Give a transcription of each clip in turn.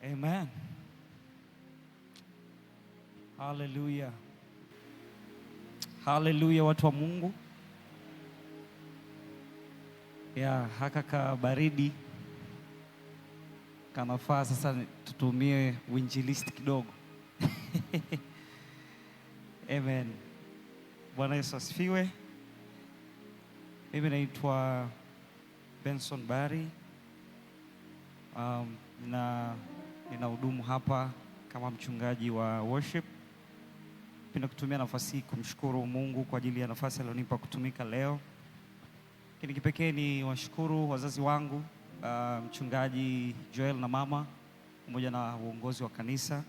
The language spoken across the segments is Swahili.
Amen. Hallelujah. Hallelujah, watu wa Mungu. Haka ka baridi kanafaa sasa tutumie uinjilisti kidogo. Amen. Bwana Yesu asifiwe. Mimi naitwa Benson Bari. Ninahudumu hapa kama mchungaji wa worship. Napenda kutumia nafasi hii kumshukuru Mungu kwa ajili ya nafasi aliyonipa kutumika leo. Lakini kipekee ni washukuru wazazi wangu, mchungaji Joel na mama pamoja na uongozi wa kanisa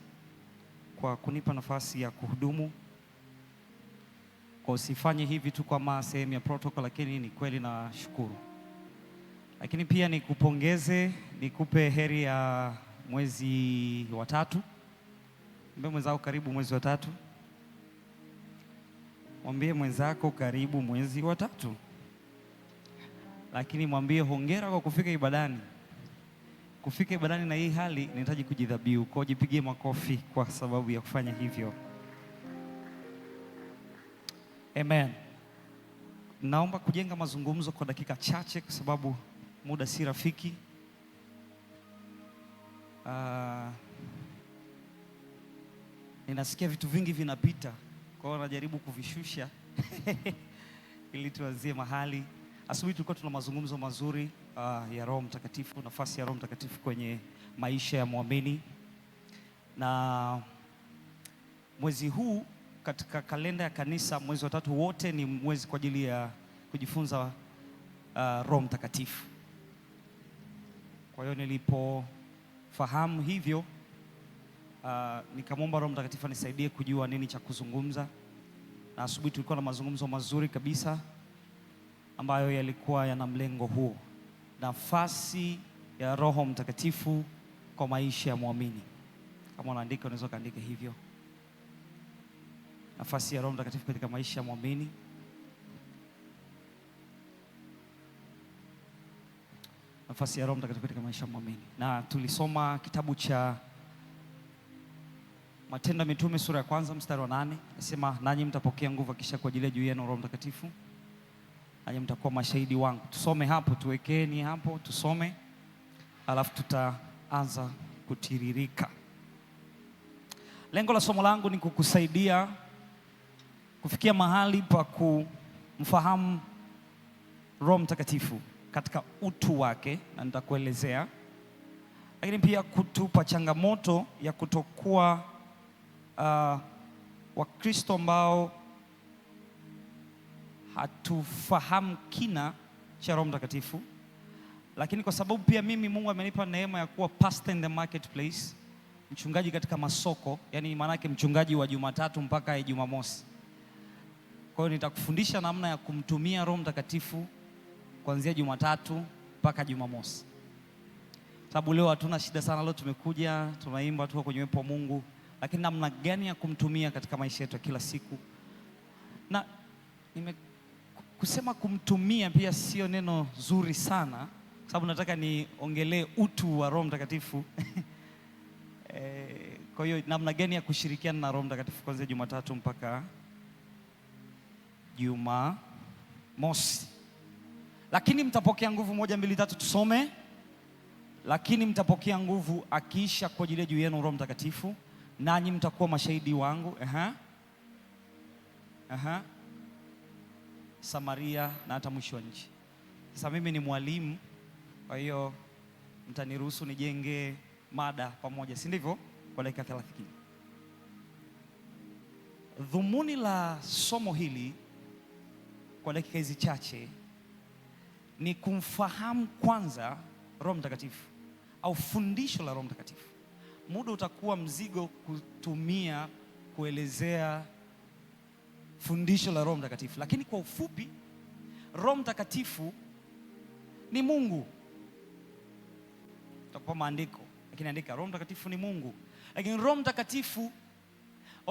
kwa kunipa nafasi ya kuhudumu. Kwa usifanye hivi tu kama sehemu ya protocol, lakini ni kweli na shukuru. Lakini pia nikupongeze, nikupe heri ya mwezi wa 3. Mwambie mwenzako karibu mwezi wa 3. Mwambie mwenzako karibu mwezi wa 3. Lakini mwambie hongera kwa kufika ibadani. Kufika ibadani na hii hali inahitaji kujidhabihu. Kwa jipigie makofi kwa sababu ya kufanya hivyo. Amen. Naomba kujenga mazungumzo kwa dakika chache kwa sababu muda si rafiki. Ninasikia vitu vingi vinapita, kwa hiyo najaribu kuvishusha ili tuanzie mahali. Asubuhi tulikuwa tuna mazungumzo mazuri ya Roho Mtakatifu, nafasi ya Roho Mtakatifu kwenye maisha ya muamini. Na mwezi huu katika kalenda ya kanisa, mwezi wa 3 wote ni mwezi kwa ajili ya kujifunza Roho Mtakatifu. Kwa hiyo nilipofahamu hivyo, nikamwomba Roho Mtakatifu anisaidie kujua nini cha kuzungumza. Na asubuhi tulikuwa na mazungumzo mazuri kabisa ambayo yalikuwa yana mlengo huo, nafasi ya Roho Mtakatifu kwa maisha ya muamini. Kama unaandika unaweza kaandika hivyo, nafasi ya Roho Mtakatifu katika maisha ya muamini. Nafasi ya Roho Mtakatifu katika maisha ya muamini. Na tulisoma kitabu cha Matendo ya Mitume sura ya 1 mstari wa 8. Nasema nanyi mtapokea nguvu kisha kwa ajili ya juu yenu Roho Mtakatifu, nanyi mtakuwa mashahidi wangu. Tusome hapo, tuwekeni hapo, tusome. Alafu tutaanza kutiririka. Lengo la somo langu ni kukusaidia kufikia mahali pa kumfahamu Roho Mtakatifu katika utu wake, na nitakuelezea. Lakini pia kutupa changamoto ya kutokuwa Wakristo ambao hatufahamu kina cha Roho Mtakatifu. Lakini kwa sababu pia mimi Mungu amenipa neema ya kuwa pastor in the marketplace, mchungaji katika masoko, yani maana yake mchungaji wa Jumatatu mpaka Jumamosi. Kwa hiyo nitakufundisha namna ya kumtumia Roho Mtakatifu kuanzia Jumatatu mpaka Jumamosi. Sababu leo hatuna shida sana, leo tumekuja, tunaimba, tuko kwenye uwepo wa Mungu, lakini namna gani ya kumtumia katika maisha yetu ya kila siku. Na kusema kumtumia pia sio neno zuri sana, sababu nataka niongelee utu wa Roho Mtakatifu. Kwa hiyo namna gani ya kushirikiana na Roho Mtakatifu kuanzia Jumatatu mpaka Jumamosi. Lakini mtapokea nguvu, 1, 2, 3 tusome. Lakini mtapokea nguvu akiisha kwa ajili ya juu yenu Roho Mtakatifu, nanyi mtakuwa mashahidi wangu Samaria na hata mwisho wa nchi. Sasa mimi ni mwalimu, kwa hiyo mtaniruhusu nijenge mada pamoja, si ndivyo? Kwa dakika 30. Dhumuni la somo hili kwa dakika hizi chache ni kumfahamu kwanza Roho Mtakatifu au fundisho la Roho Mtakatifu. Muda utakuwa mzigo kutumia kuelezea fundisho la Roho Mtakatifu, lakini kwa ufupi, Roho Mtakatifu ni Mungu. Tutakupa maandiko, lakini andika Roho Mtakatifu ni Mungu. Lakini Roho Mtakatifu,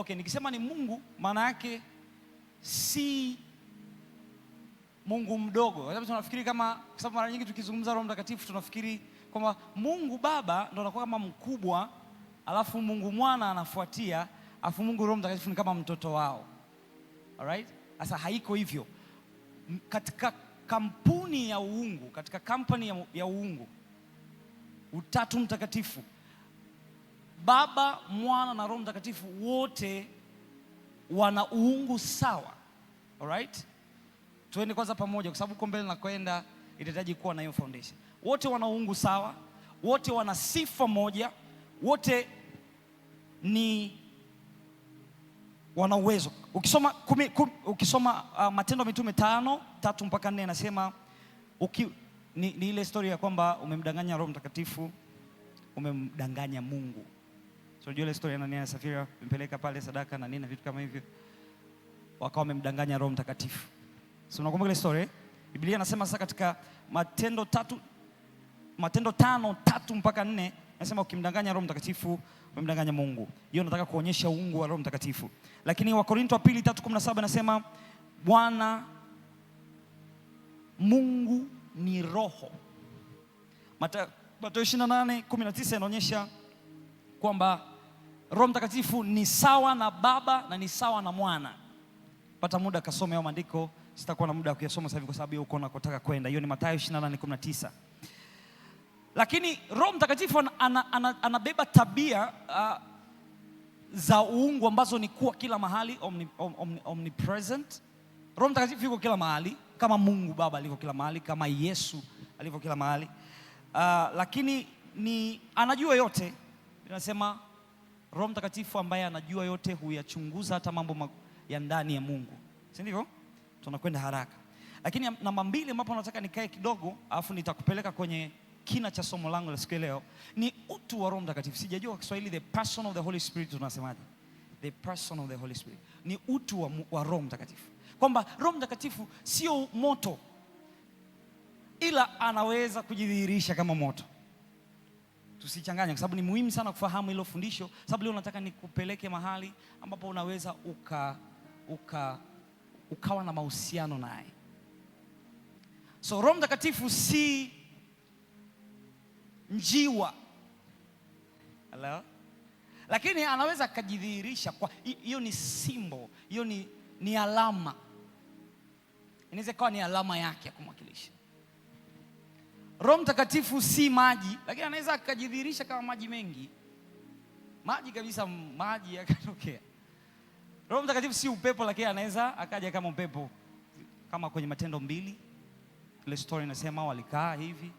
nikisema ni Mungu, maana yake si Mungu mdogo. Kwa sababu tunafikiri kama, kwa sababu mara nyingi tukizungumza Roho Mtakatifu tunafikiri kwamba Mungu Baba ndo anakuwa kama mkubwa, alafu Mungu Mwana anafuatia, alafu Mungu Roho Mtakatifu ni kama mtoto wao. Alright? Sasa haiko hivyo. Katika kampuni ya uungu, katika kampani ya uungu, Utatu Mtakatifu, Baba, Mwana na Roho Mtakatifu wote wana uungu sawa. Alright? Tuende kwanza pamoja, kwa sababu huko mbele na kwenda itahitaji kuwa na hiyo foundation. Wote wana uungu sawa, wote wana sifa moja, wote wana uwezo. Ukisoma Matendo ya Mitume 5:3 mpaka 4 anasema ni ile story ya kwamba umemdanganya Roho Mtakatifu, umemdanganya Mungu. So ile story ya Anania na Safira, mpeleka pale sadaka na nini na vitu kama hivyo, wakawa wamemdanganya Roho Mtakatifu. So unakumbuka ile story? Biblia inasema sasa katika Matendo 5:3 mpaka 4 anasema ukimdanganya Roho Mtakatifu umemdanganya Mungu. Hiyo nataka kuonyesha uungu wa Roho Mtakatifu. Lakini Wakorintho wa 2:3-17 anasema Bwana Mungu ni roho. Mathayo 28:19 inaonyesha kwamba Roho Mtakatifu ni sawa na Baba na ni sawa na Mwana. Pata muda kasome hayo maandiko, sitakuwa na muda wa kuyasoma sasa hivi kwa sababu yuko unakotaka kwenda. Hiyo ni Mathayo 28:19. Lakini Roho Mtakatifu anabeba tabia za uungu ambazo ni kuwa kila mahali, omnipresent. Roho Mtakatifu yuko kila mahali kama Mungu Baba alivyo kila mahali, kama Yesu alivyo kila mahali. Lakini anajua yote. Tunasema Roho Mtakatifu ambaye anajua yote huyachunguza hata mambo ya ndani ya Mungu. Si ndivyo? Tunakwenda haraka. Lakini namba 2 ambapo nataka nikae kidogo, alafu nitakupeleka kwenye kina cha somo langu la siku leo, ni utu wa Roho Mtakatifu. Sijajua kwa Kiswahili the person of the Holy Spirit tunasemaje? The person of the Holy Spirit. Ni utu wa Roho Mtakatifu. Kwamba Roho Mtakatifu sio moto, ila anaweza kujidhihirisha kama moto. Tusichanganye, kwa sababu ni muhimu sana kufahamu hilo fundisho, sababu leo nataka nikupeleke mahali ambapo unaweza ukawa na mahusiano naye. So Roho Mtakatifu si njiwa. Hello? Lakini anaweza kujidhihirisha kwa hiyo, ni symbol, hiyo ni alama. Inaweza kuwa ni alama yake ya kumwakilisha. Roho Mtakatifu si maji, lakini anaweza kujidhihirisha kama maji mengi. Maji kabisa, maji yakatokea. Roho Mtakatifu si upepo, lakini anaweza akaja kama upepo. Kama kwenye Matendo 2, ile story inasema walikaa hivi,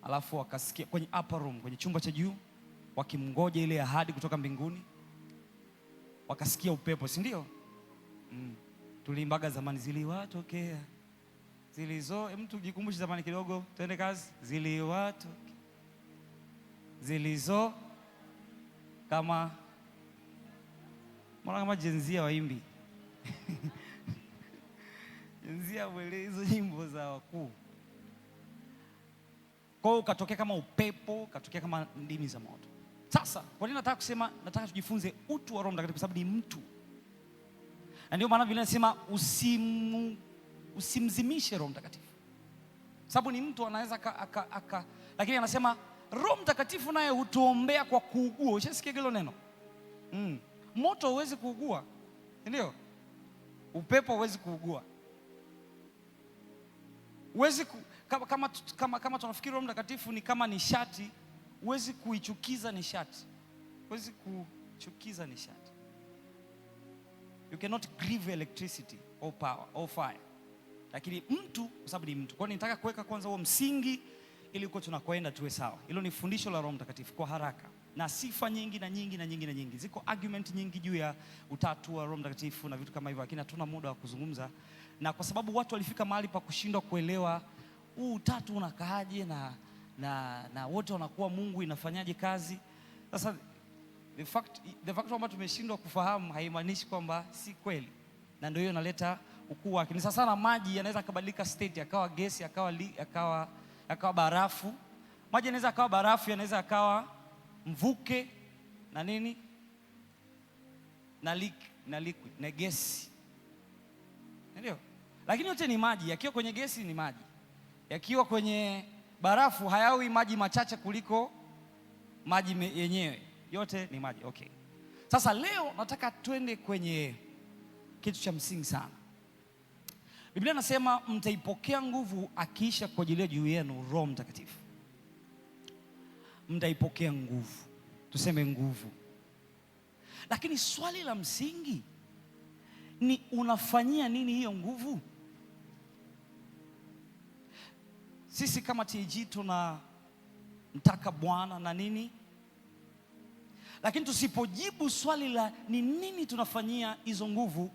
alafu wakasikia kwenye upper room, kwenye chumba cha juu, wakimngoja ile ahadi kutoka mbinguni, wakasikia upepo, si ndio? Tuliimbaga zamani, ziliwatokea mtu jikumbushe zamani kidogo, twende kazi. Zilizo kama mbona kama jenzia waimbi jenzia wele hizo nyimbo za wakuu. Kwa hiyo katokea kama upepo, katokea kama ndimi za moto. Sasa kwa nini nataka kusema, nataka tujifunze utu wa Roho Mtakatifu kwa sababu ni mtu. Na ndio maana Biblia inasema usimzimishe Roho Mtakatifu. Sababu ni mtu, anaweza lakini anasema Roho Mtakatifu naye hutuombea kwa kuugua. Ushasikia hilo neno? Moto huwezi kuugua, ndio? Upepo huwezi kuugua. Huwezi kama tunafikiri Roho Mtakatifu ni kama nishati, huwezi kuichukiza nishati. Huwezi kuchukiza nishati. You cannot grieve electricity or power or fire. Lakini mtu, kwa sababu ni mtu. Kwa hiyo nitaka kuweka kwanza huo msingi ili uko tunakoenda tuwe sawa. Hilo ni fundisho la Roho Mtakatifu kwa haraka. Na sifa nyingi na nyingi na nyingi na nyingi. Ziko argument nyingi juu ya utatu wa Roho Mtakatifu na vitu kama hivyo, lakini hatuna muda wa kuzungumza. Na kwa sababu watu walifika mahali pa kushindwa kuelewa utatu unakaaje na wote wanakuwa Mungu, inafanyaje kazi. Sasa the fact kwamba tumeshindwa kufahamu haimaanishi kwamba si kweli. Na ndio hiyo inaleta ukuu wake. Ni sasa na maji yanaweza kubadilika state, akawa gesi, akawa barafu. Maji yanaweza akawa barafu, yanaweza akawa mvuke na nini na liquid na gesi. Ndio? lakini yote ni maji. Yakiwa kwenye gesi ni maji, yakiwa kwenye barafu hayawi maji machache kuliko maji yenyewe, yote ni maji. Okay, sasa leo nataka twende kwenye kitu cha msingi sana. Biblia inasema mtaipokea nguvu akiisha kuajilia juu yenu Roho Mtakatifu. Mtaipokea nguvu, tuseme nguvu. Lakini swali la msingi ni unafanyia nini hiyo nguvu? Sisi kama TAG tunamtaka Bwana na nini, lakini tusipojibu swali la ni nini tunafanyia hizo nguvu,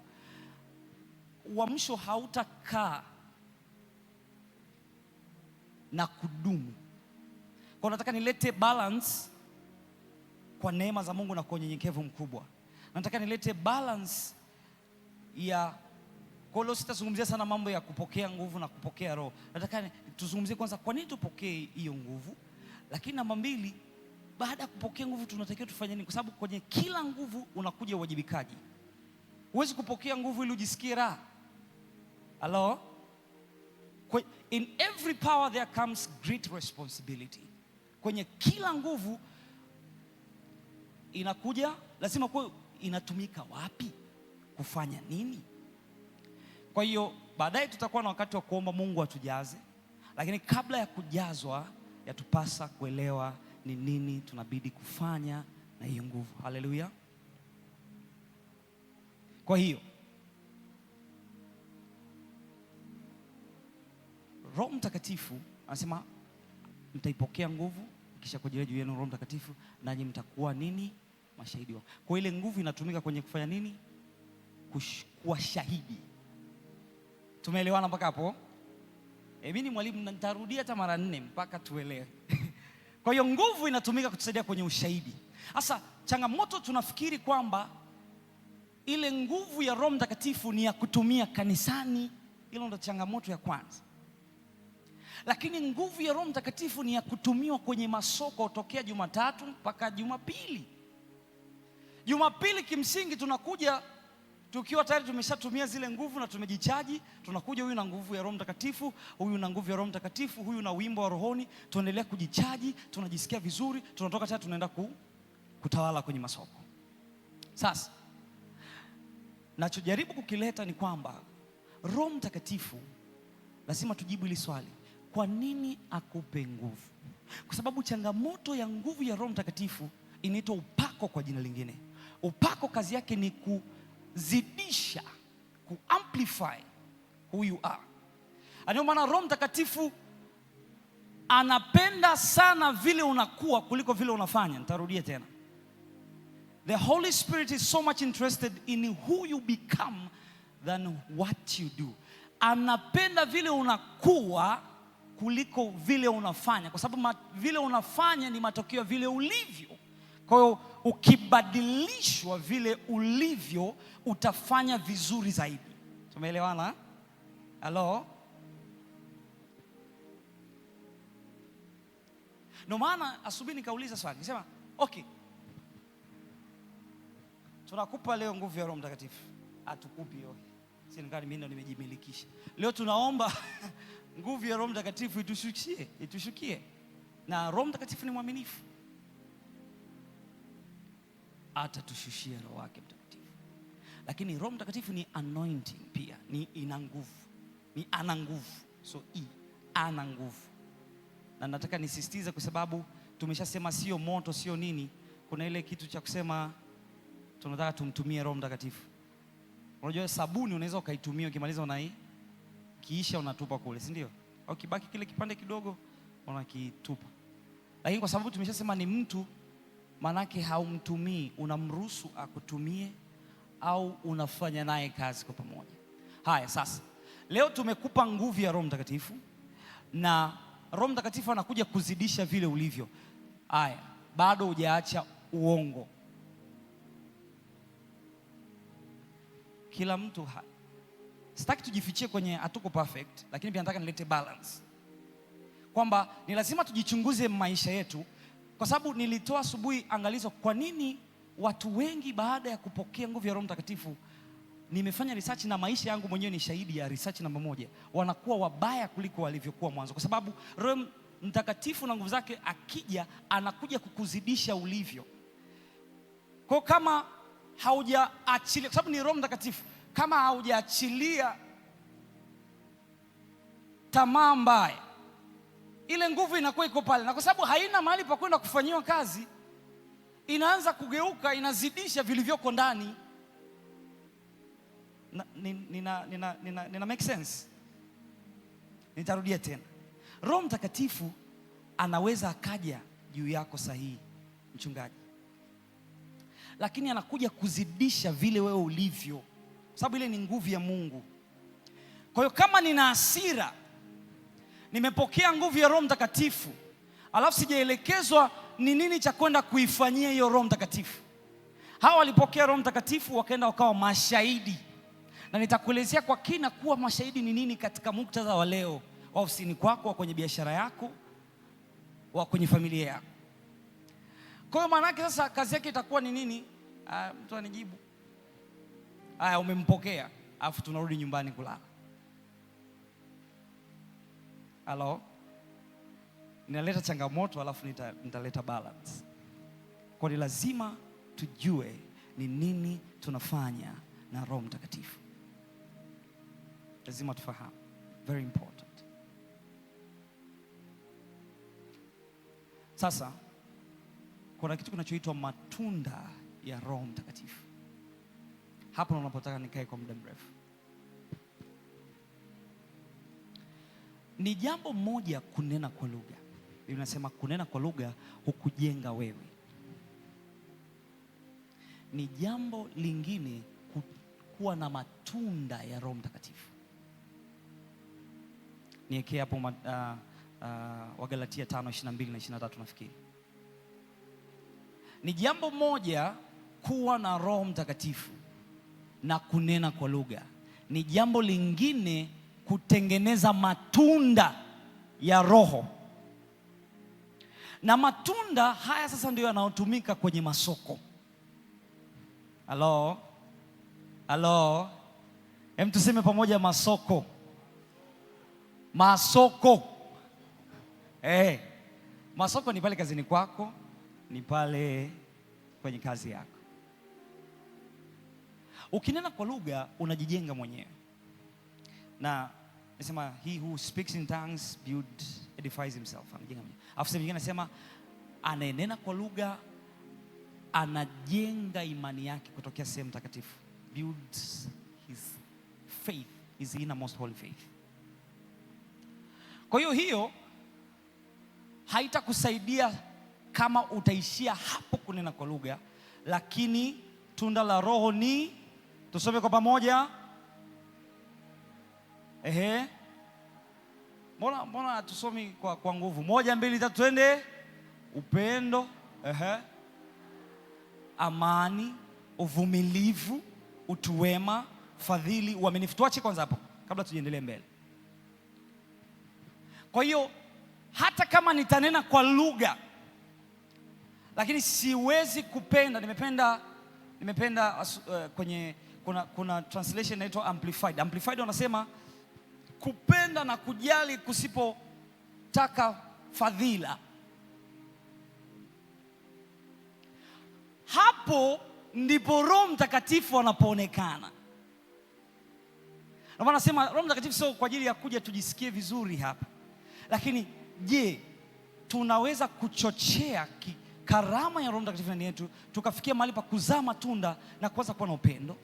uamsho hautakaa na kudumu. Kwa nataka nilete balance kwa neema za Mungu na kwa unyenyekevu mkubwa. Nataka nilete balance ya, kwa leo sitazungumzia sana mambo ya kupokea nguvu na kupokea roho. Nataka tuzungumzie kwanza kwa nini tupokee hiyo nguvu, lakini namba mbili, baada ya kupokea nguvu tunatakiwa tufanye nini? Kwa sababu kwenye kila nguvu unakuja uwajibikaji. Huwezi kupokea nguvu ili ujisikie raha. Hello? In every power there comes great responsibility. Kwenye kila nguvu inakuja, lazima kwa inatumika wapi, kufanya nini. Kwa hiyo baadaye tutakuwa na wakati wa kuomba Mungu atujaze, lakini kabla ya kujazwa yatupasa kuelewa ni nini tunabidi kufanya na hiyo nguvu. Haleluya. Kwa hiyo Roho Mtakatifu anasema mtaipokea nguvu kisha kujilia juu yenu Roho Mtakatifu, nanyi mtakuwa nini? Mashahidi wangu. Kwa ile nguvu inatumika kwenye kufanya nini? Kuwa shahidi. Tumeelewana mpaka hapo? Mimi ni mwalimu na nitarudia hata mara 4 mpaka tuelewe. Kwa hiyo nguvu inatumika kutusaidia kwenye ushahidi. Sasa changamoto, tunafikiri kwamba ile nguvu ya Roho Mtakatifu ni ya kutumia kanisani. Hilo ndo changamoto ya kwanza. Lakini nguvu ya Roho Mtakatifu ni ya kutumiwa kwenye masoko tokea Jumatatu mpaka Jumapili. Jumapili kimsingi tunakuja tukiwa tayari tumeshatumia zile nguvu na tumejichaji. Tunakuja huyu na nguvu ya Roho Mtakatifu, huyu na nguvu ya Roho Mtakatifu, huyu na wimbo wa rohoni, tuendelea kujichaji, tunajisikia vizuri, tunatoka tena tunaenda kutawala kwenye masoko. Sasa nachojaribu kukileta ni kwamba Roho Mtakatifu lazima tujibu hili swali. Kwa nini akupe nguvu? Kwa sababu changamoto ya nguvu ya Roho Mtakatifu inaitwa upako kwa jina lingine. Upako kazi yake ni kuzidisha, kuamplify who you are. Ndio maana Roho Mtakatifu anapenda sana vile unakuwa kuliko vile unafanya. Nitarudia tena. The Holy Spirit is so much interested in who you become than what you do. Anapenda vile unakuwa kuliko vile unafanya, kwa sababu vile unafanya ni matokeo vile ulivyo. Kwa hiyo ukibadilishwa vile ulivyo utafanya vizuri zaidi. Tumeelewana? Hello? Ndio maana asubuhi nikauliza swali. Nisema, okay, tunakupa leo nguvu ya Roho Mtakatifu. Atukupi hiyo. Si ngani mimi ndo nimejimilikisha. Leo tunaomba nguvu ya Roho Mtakatifu itushukie. Na Roho Mtakatifu ni mwaminifu. Atatushushia Roho wake Mtakatifu. Lakini Roho Mtakatifu ni anointing pia, ni ina nguvu. Ni ana nguvu. So ana nguvu. Na nataka nisisitize kwa sababu tumeshasema sio moto, sio nini. Kuna ile kitu cha kusema tunataka tumtumie Roho Mtakatifu. Unajua sabuni unaweza ukaitumia, ukimaliza kiisha unatupa kule, si ndio? Au kibaki kile kipande kidogo unakitupa. Lakini kwa sababu tumeshasema ni mtu, manake haumtumii, unamruhusu akutumie au unafanya naye kazi kwa pamoja. Haya, sasa leo tumekupa nguvu ya Roho Mtakatifu na Roho Mtakatifu anakuja kuzidisha vile ulivyo. Haya, bado hujaacha uongo. Kila mtu sitaki tujifichie kwenye hatuko perfect, lakini pia nataka nilete balance. Kwamba ni lazima tujichunguze maisha yetu, kwa sababu nilitoa asubuhi angalizo kwa nini watu wengi baada ya kupokea nguvu ya Roho Mtakatifu nimefanya research na maisha yangu mwenyewe ni shahidi ya research namba moja, wanakuwa wabaya kuliko walivyokuwa mwanzo, kwa sababu Roho Mtakatifu na nguvu zake akija, anakuja kukuzidisha ulivyo. Kwa kama haujaachilia, kwa sababu ni Roho Mtakatifu, kama haujaachilia tamaa mbaya, ile nguvu inakuwa iko pale, na kwa sababu haina mahali pa kwenda kufanyiwa kazi, inaanza kugeuka, inazidisha vilivyoko ndani. Nina make sense? Nitarudia tena. Roho Mtakatifu anaweza akaja juu yako sahihi, mchungaji, lakini anakuja kuzidisha vile wewe ulivyo, sababu ile ni nguvu ya Mungu. Kwa hiyo kama nina hasira, nimepokea nguvu ya Roho Mtakatifu, alafu sijaelekezwa ni nini cha kwenda kuifanyia hiyo Roho Mtakatifu. Hawa walipokea Roho Mtakatifu wakaenda wakawa mashahidi, na nitakuelezea kwa kina kuwa mashahidi ni nini katika muktadha wa leo, wa ofisini kwako, wa kwenye biashara yako, wa kwenye familia yako. Kwa hiyo maana yake sasa kazi yake itakuwa ni nini? Mtu anijibu. Umempokea, alafu tunarudi nyumbani kulala. Halo? Ninaleta changamoto, alafu nitaleta balance. Kwa hiyo lazima tujue ni nini tunafanya na Roho Mtakatifu. Lazima tufahamu. Very important. Sasa kuna kitu kinachoitwa matunda ya Roho Mtakatifu. Hapo unapotaka nikae kwa muda mrefu. Ni jambo moja kunena kwa lugha. Biblia inasema kunena kwa lugha hukujenga wewe. Ni jambo lingine kuwa na matunda ya Roho Mtakatifu. Niwekee hapo Wagalatia 5:22 na 23 nafikiri. Ni jambo moja kuwa na Roho Mtakatifu na kunena kwa lugha. Ni jambo lingine kutengeneza matunda ya Roho. Na matunda haya sasa ndio yanayotumika kwenye masoko. Halo? Halo? Hem, tuseme pamoja masoko. Masoko. Masoko ni pale kazini kwako, ni pale kwenye kazi yako. Ukinena kwa lugha unajijenga mwenyewe. Na nasema he who speaks in tongues edifies himself. Anajenga mwenyewe. Alafu nyingine nasema anayenena kwa lugha anajenga imani yake kutokea sehemu takatifu. Builds his faith, his innermost holy faith. Kwa hiyo haitakusaidia kama utaishia hapo kunena kwa lugha, lakini tunda la Roho ni, tusome kwa pamoja. Mbona tusomi kwa nguvu? 1, 2, 3 twende. Upendo, amani, uvumilivu, utu wema, fadhili, uaminifu. Tuache kwanza hapo kabla tujiendelee mbele. Kwa hiyo hata kama nitanena kwa lugha lakini siwezi kupenda, nimependa kwenye kuna translation inaitwa amplified. Amplified wanasema kupenda na kujali kusipotaka fadhila. Hapo ndipo Roho Mtakatifu anapoonekana. Na wanasema Roho Mtakatifu sio kwa ajili ya kuja tujisikie vizuri hapa. Lakini je, tunaweza kuchochea karama ya Roho Mtakatifu ndani yetu tukafikia mahali pa kuzaa matunda na kuanza kuwa na upendo?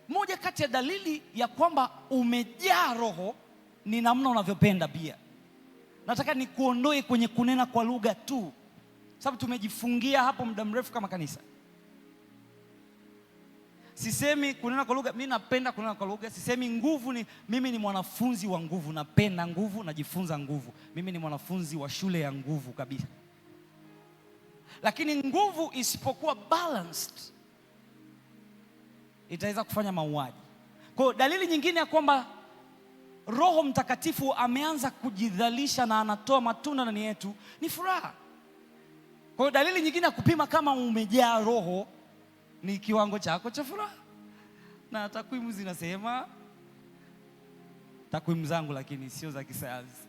Moja kati ya dalili ya kwamba umejaa Roho ni namna unavyopenda pia. Nataka nikuondoe kwenye kunena kwa lugha tu, sababu tumejifungia hapo muda mrefu kama kanisa. Sisemi kunena kwa lugha, mimi napenda kunena kwa lugha. Sisemi nguvu mimi ni mwanafunzi wa nguvu, napenda nguvu, najifunza nguvu. Mimi ni mwanafunzi wa shule ya nguvu kabisa. Lakini nguvu isipokuwa balanced itaweza kufanya mauaji. Kwa hiyo dalili nyingine ya kwamba Roho Mtakatifu ameanza kujidhalisha na anatoa matunda ndani yetu ni furaha. Kwa hiyo dalili nyingine ya kupima kama umejaa Roho ni kiwango chako cha furaha. Na takwimu zinasema, takwimu zangu lakini sio za kisayansi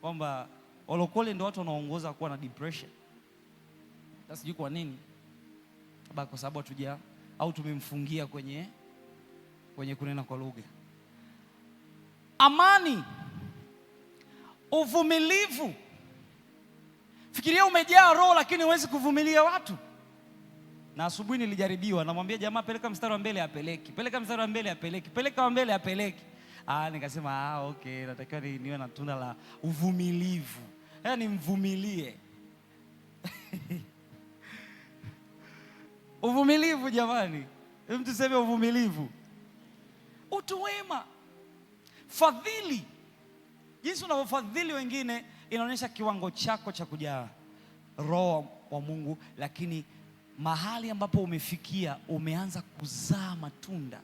kwamba walokole ndio watu wanaongoza kuwa na depression. Sasa sijui kwa nini, labda kwa sababu hatuja au tumemfungia kwenye kunena kwa lugha. Amani, uvumilivu. Fikiria umejaa roho lakini huwezi kuvumilia watu. Na asubuhi nilijaribiwa, namwambia jamaa peleka mstari wa mbele apeleki, peleka mstari wa mbele apeleki, peleka wa mbele apeleki. Nikasema okay, natakiwa niwe na tunda la uvumilivu. Yaani mvumilie. Uvumilivu jamani. Hebu tuseme uvumilivu. Utu wema. Fadhili. Jinsi unavyofadhili wengine inaonyesha kiwango chako cha kujaa roho wa Mungu, lakini mahali ambapo umefikia umeanza kuzaa matunda.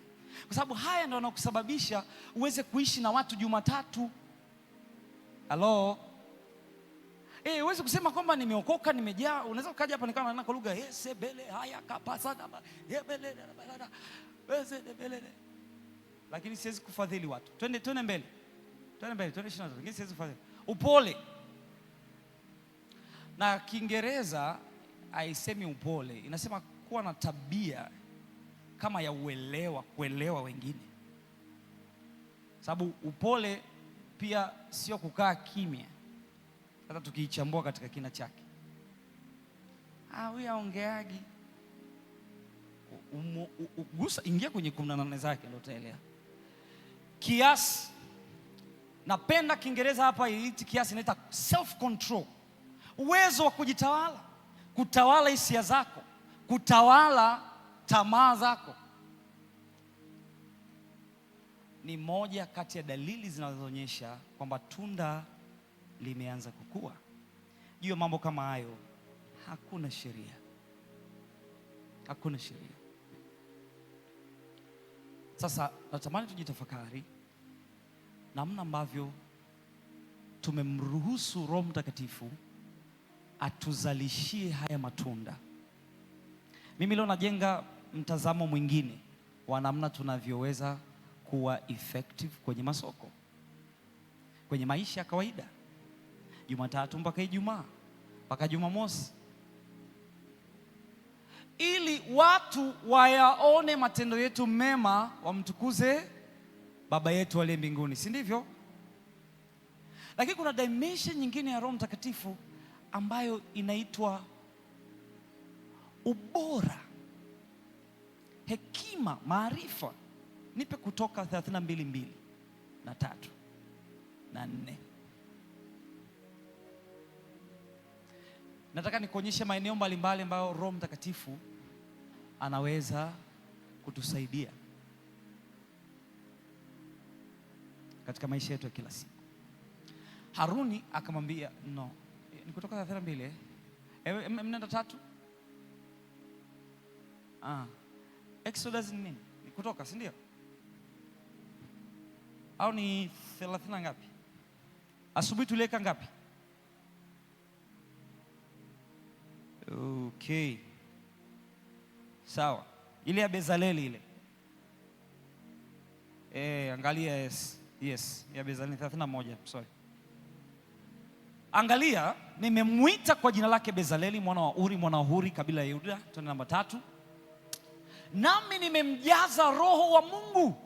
Kwa sababu haya ndio yanakusababisha uweze kuishi na watu Jumatatu. Halo? Uweze kusema kwamba nimeokoka, nimejaa. Unaweza ukaja hapa nikawa nanena kwa lugha, sebele haya kapasana yebele bele. Lakini siwezi kufadhili watu. Twende mbele. Twende mbele, twende 23. Lakini siwezi kufadhili. Upole. Na Kiingereza haisemi upole, inasema kuwa na tabia kama ya kuelewa wengine. Sababu upole pia sio kukaa kimya. Hata tukiichambua katika kina chake, huyu aongeagi, gusa, ingia kwenye 18 zake ndio utaelewa. Kiasi. Napenda Kiingereza hapa hiki kiasi inaita self control. Uwezo wa kujitawala, kutawala hisia zako, kutawala tamaa zako. Ni moja kati ya dalili zinazoonyesha kwamba tunda limeanza kukua. Juu ya mambo kama hayo hakuna sheria. Hakuna sheria. Sasa natamani tujitafakari namna ambavyo tumemruhusu Roho Mtakatifu atuzalishie haya matunda. Mimi leo najenga mtazamo mwingine wa namna tunavyoweza kuwa effective kwenye masoko, kwenye maisha ya kawaida, Jumatatu mpaka Ijumaa mpaka Jumamosi, ili watu wayaone matendo yetu mema, wamtukuze Baba yetu aliye mbinguni, si ndivyo? Lakini kuna dimension nyingine ya Roho Mtakatifu ambayo inaitwa ubora, hekima, maarifa. Nipe Kutoka 32:2 na 3 na 4. Nataka nikuonyeshe maeneo mbalimbali ambayo Roho Mtakatifu anaweza kutusaidia katika maisha yetu ya kila siku. Haruni akamwambia ni Kutoka 32 mnenda 3. Exodus ni Kutoka, si ndio? Au ni 30 ngapi? Asubuhi tuliweka ngapi? Okay. Sawa. Ile ya Bezaleli ile. Angalia, yes, ya Bezaleli 31, sorry. Angalia, nimemwita kwa jina lake Bezaleli mwana wa Uri, mwana wa Huri, kabila ya Yuda. Tuende namba 3. Nami nimemjaza Roho wa Mungu.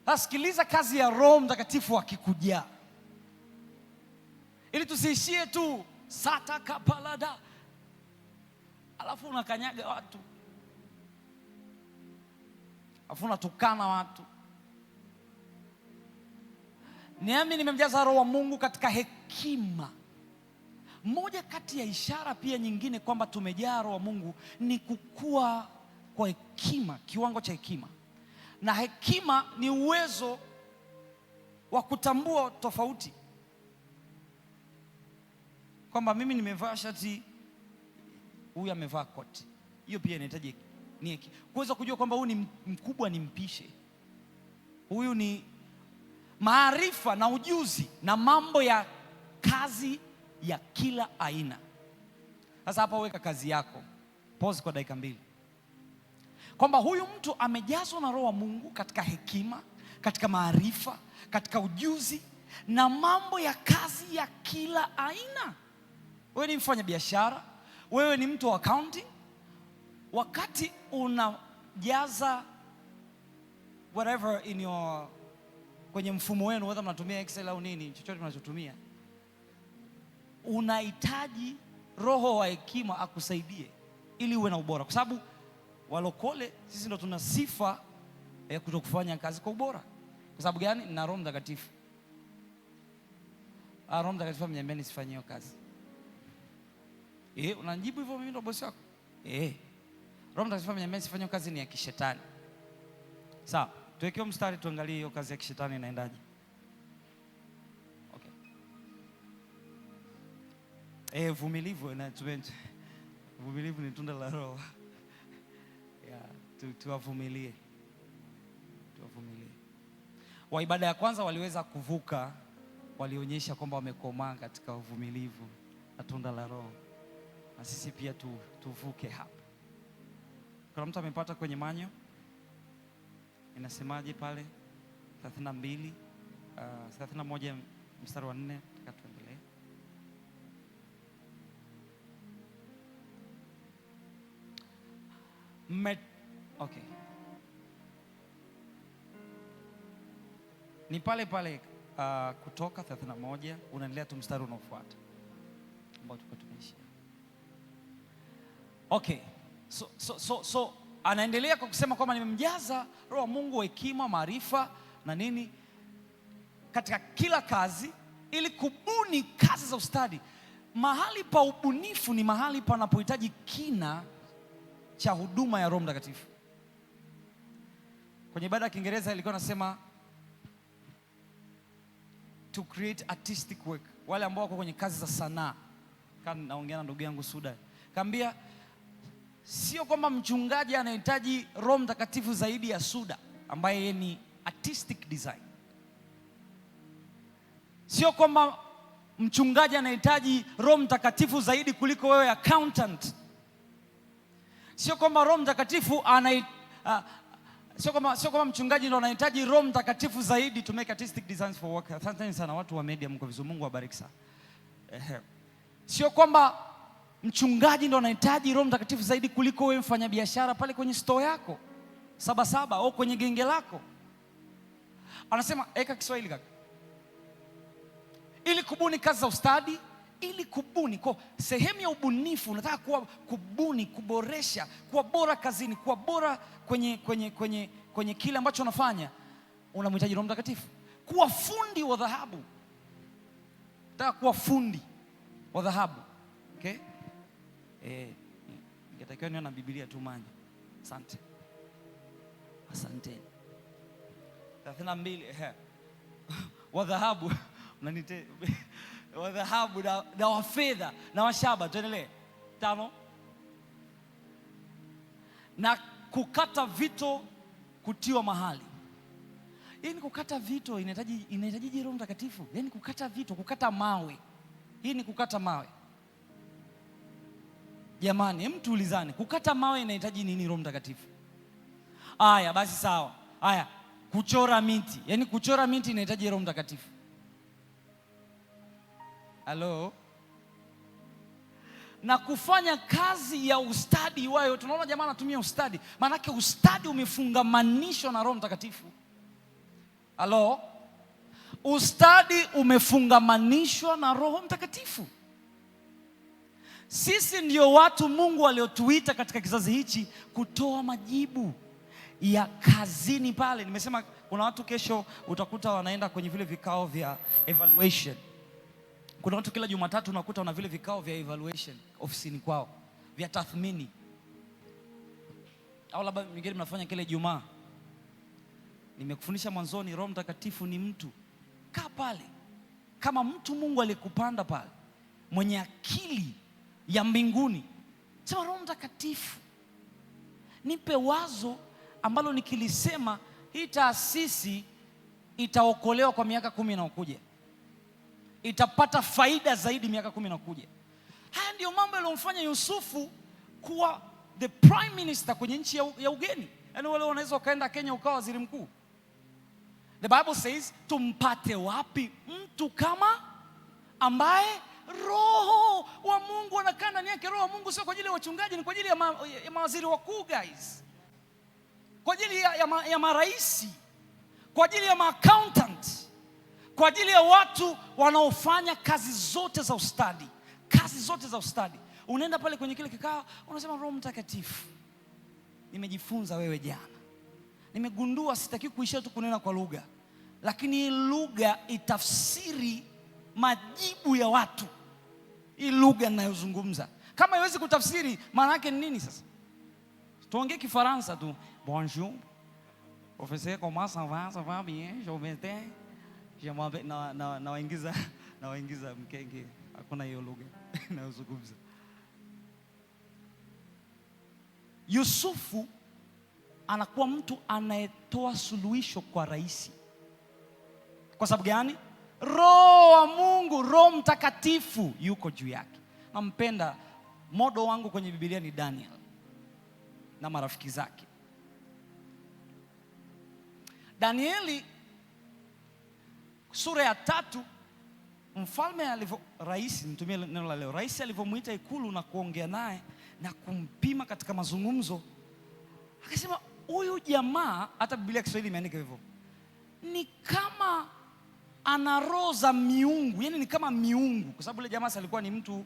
Asikiliza kazi ya Roho Mtakatifu akikujaa, ili tusiishie tu sata kapalada alafu unakanyaga watu, alafu unatukana watu. Nami nimemjaza Roho wa Mungu katika hekima. Moja kati ya ishara pia nyingine kwamba tumejaa Roho wa Mungu ni kukua kwa hekima, kiwango cha hekima. Na hekima ni uwezo wa kutambua tofauti, kwamba mimi nimevaa shati, huyu amevaa koti. Hiyo pia inahitaji ni kuweza kujua kwamba huyu ni mkubwa, ni mpishe. Huyu ni maarifa na ujuzi na mambo ya kazi ya kila aina. Sasa hapa weka kazi yako, pause kwa dakika 2. kwamba huyu mtu amejazwa na Roho wa Mungu katika hekima, katika maarifa, katika ujuzi na mambo ya kazi ya kila aina. Wewe ni mfanya biashara, wewe ni mtu wa accounting, wakati unajaza whatever in your kwenye mfumo wenu, whether mnatumia Excel au nini, chochote mnachotumia, unahitaji roho wa hekima akusaidie ili uwe na ubora, kwa sababu walokole sisi ndo tuna sifa ya kutokufanya kazi kwa ubora. Kwa sababu gani? Na Roho Mtakatifu. Roho Mtakatifu ameniambia nisifanye hiyo kazi. Unanijibu hivyo, mimi ndo bosi wako? Roho Mtakatifu ameniambia nisifanye hiyo kazi, ni ya kishetani. Sawa, tuwekeo mstari tuangalie hiyo kazi ya kishetani inaendaje. Okay. Vumilivu na vumilivu ni tunda la Roho. Tuwavumilie. Wa ibada ya kwanza waliweza kuvuka, walionyesha kwamba wamekomaa katika uvumilivu na tunda la Roho, na sisi pia tuvuke hapa. Kuna mtu amepata kwenye manyo? Inasemaje pale 32 31 mstari wa 4? Tuendelee. Okay. Ni pale pale Kutoka 31, unaendelea tu mstari unaofuata ambao tuko tumeishia. Okay. So anaendelea kwa kusema kwamba nimemjaza Roho wa Mungu hekima, maarifa na nini katika kila kazi, ili kubuni kazi za ustadi. Mahali pa ubunifu ni mahali panapohitaji kina cha huduma ya Roho Mtakatifu. Kwenye ibada ya Kiingereza ilikuwa nasema to create artistic work. Wale ambao wako kwenye kazi za sanaa, kama naongea na ndugu yangu Suda, kaambia sio kwamba mchungaji anahitaji Roho Mtakatifu zaidi ya Suda ambaye yeye ni artistic design. Sio kwamba mchungaji anahitaji Roho Mtakatifu zaidi kuliko wewe accountant. Sio kwamba Roho Mtakatifu sio kwamba mchungaji ndo anahitaji Roho Mtakatifu zaidi to make artistic designs for work. Asante sana watu wa media, mko vizuri, Mungu awabariki sana. Sio kwamba mchungaji ndo anahitaji Roho Mtakatifu zaidi kuliko wewe mfanyabiashara pale kwenye store yako Sabasaba au kwenye genge lako. Anasema eka Kiswahili kaka, ili kubuni kazi za ustadi, ili kubuni kwa sehemu ya ubunifu. Unataka kubuni, kuboresha, kuwa bora kazini, kuwa bora kwenye kile ambacho unafanya, unamhitaji Roho Mtakatifu. Kuwa fundi wa dhahabu, unataka kuwa fundi wa dhahabu. Okay? Ningetakiwa niwe na Biblia tu manya. Asante. 32 wa dhahabu unanite wa dhahabu na wa fedha na wa shaba. Tuendelee. 5. Na kukata vito kutiwa mahali. Yaani kukata vito inahitaji Roho Mtakatifu. Yaani kukata vito, kukata mawe. Hii ni kukata mawe. Jamani, mtu ulizane, kukata mawe inahitaji nini Roho Mtakatifu? Aya, basi sawa. Aya, kuchora miti. Yaani kuchora miti inahitaji Roho Mtakatifu. Halo? Na kufanya kazi ya ustadi wao, tunaona jamaa anatumia ustadi. Maana yake ustadi umefungamanishwa na Roho Mtakatifu. Halo? Ustadi umefungamanishwa na Roho Mtakatifu. Sisi ndio watu Mungu aliotuita katika kizazi hichi kutoa majibu ya kazini pale. Nimesema kuna watu kesho utakuta wanaenda kwenye vile vikao vya evaluation. Kuna watu kila Jumatatu unakuta wana vile vikao vya evaluation ofisini kwao, vya tathmini. Au labda mingine mnafanya kile Ijumaa. Nimekufundisha mwanzoni, Roho Mtakatifu ni mtu. Kaa pale kama mtu Mungu alikupanda pale, mwenye akili ya mbinguni. Sema, Roho Mtakatifu, nipe wazo ambalo nikilisema hii taasisi itaokolewa kwa miaka 10 inayokuja, itapata faida zaidi miaka 10 inayokuja. Haya ndio mambo yaliyomfanya Yusufu kuwa the prime minister kwenye nchi ya ugeni. Yaani wale wanaweza wakaenda Kenya ukawa waziri mkuu. The Bible says tumpate wapi mtu kama ambaye Roho wa Mungu anakaa ndani yake. Roho wa Mungu sio kwa ajili ya wachungaji, ni kwa ajili ya mawaziri wakuu guys, kwa ajili ya maraisi, kwa ajili ya accountant, kwa ajili ya watu wanaofanya kazi zote za ustadi, kazi zote za ustadi. Unaenda pale kwenye kile kikao, unasema Roho Mtakatifu, nimejifunza wewe jana, nimegundua sitaki kuishia tu kunena kwa lugha, lakini lugha itafsiri majibu ya watu. Hii lugha ninayozungumza kama haiwezi kutafsiri, maana yake ni nini sasa? Tuongee Kifaransa tu, bonjour professeur, comment ça va? Ça va bien, je m'appelle, je m'appelle, na waingiza mkenge. Hakuna hiyo lugha ninayozungumza. Yusufu anakuwa mtu anayetoa suluhisho kwa rais. Kwa sababu gani? Roho wa Mungu, Roho Mtakatifu yuko juu yake. Nampenda, modo wangu kwenye Biblia ni Daniel na marafiki zake. Danieli sura ya 3, mfalme rais, nitumie neno la leo, rais alivyomuita ikulu na kuongea naye na kumpima katika mazungumzo, akasema huyu jamaa, hata Biblia ya Kiswahili imeandika hivyo, ni kama ana roho za miungu, yani ni kama miungu, kwa sababu yule jamaa alikuwa ni mtu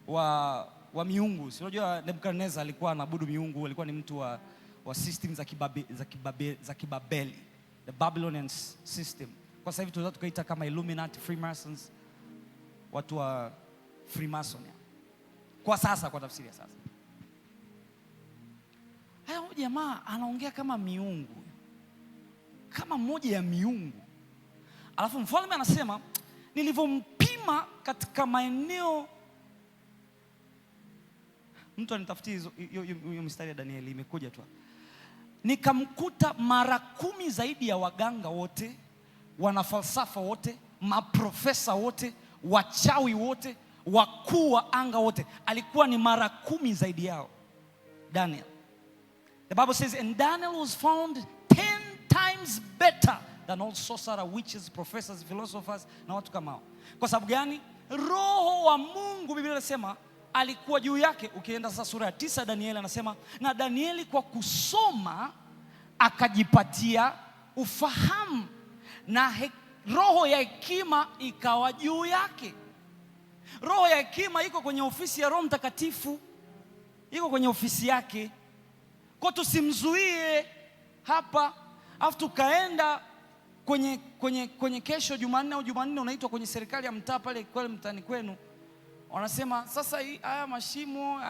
wa miungu. Si unajua Nebukadnezar alikuwa anaabudu miungu, alikuwa ni mtu wa system za kibabeli, the Babylonian system. Kwa sasa hivi tunaweza tukaita kama Illuminati, Freemasons, watu wa Freemason kwa sasa, kwa tafsiri ya sasa. Haya, jamaa anaongea kama miungu, kama mmoja ya miungu. Alafu mfalme anasema nilivyompima katika maeneo, mtu anitafutie hiyo mistari ya Danieli, imekuja tu, nikamkuta mara 10 zaidi ya waganga wote, wanafalsafa wote, maprofesa wote, wachawi wote, wakuu wa anga wote. Alikuwa ni mara 10 zaidi yao Daniel. The Bible says, and Daniel was found 10 times better than all sorcerers, witches, professors, philosophers na watu kama hao. Kwa sababu gani? Roho wa Mungu, Biblia inasema, alikuwa juu yake. Ukienda sasa sura ya 9, Danieli anasema, na Danieli kwa kusoma akajipatia ufahamu, na roho ya hekima ikawa juu yake. Roho ya hekima iko kwenye ofisi ya Roho Mtakatifu, iko kwenye ofisi yake. Kwa tusimzuie hapa, afu tukaenda kwenye kesho Jumanne au Jumanne unaitwa kwenye serikali ya mtaa pale mtaani kwenu, wanasema sasa haya mashimo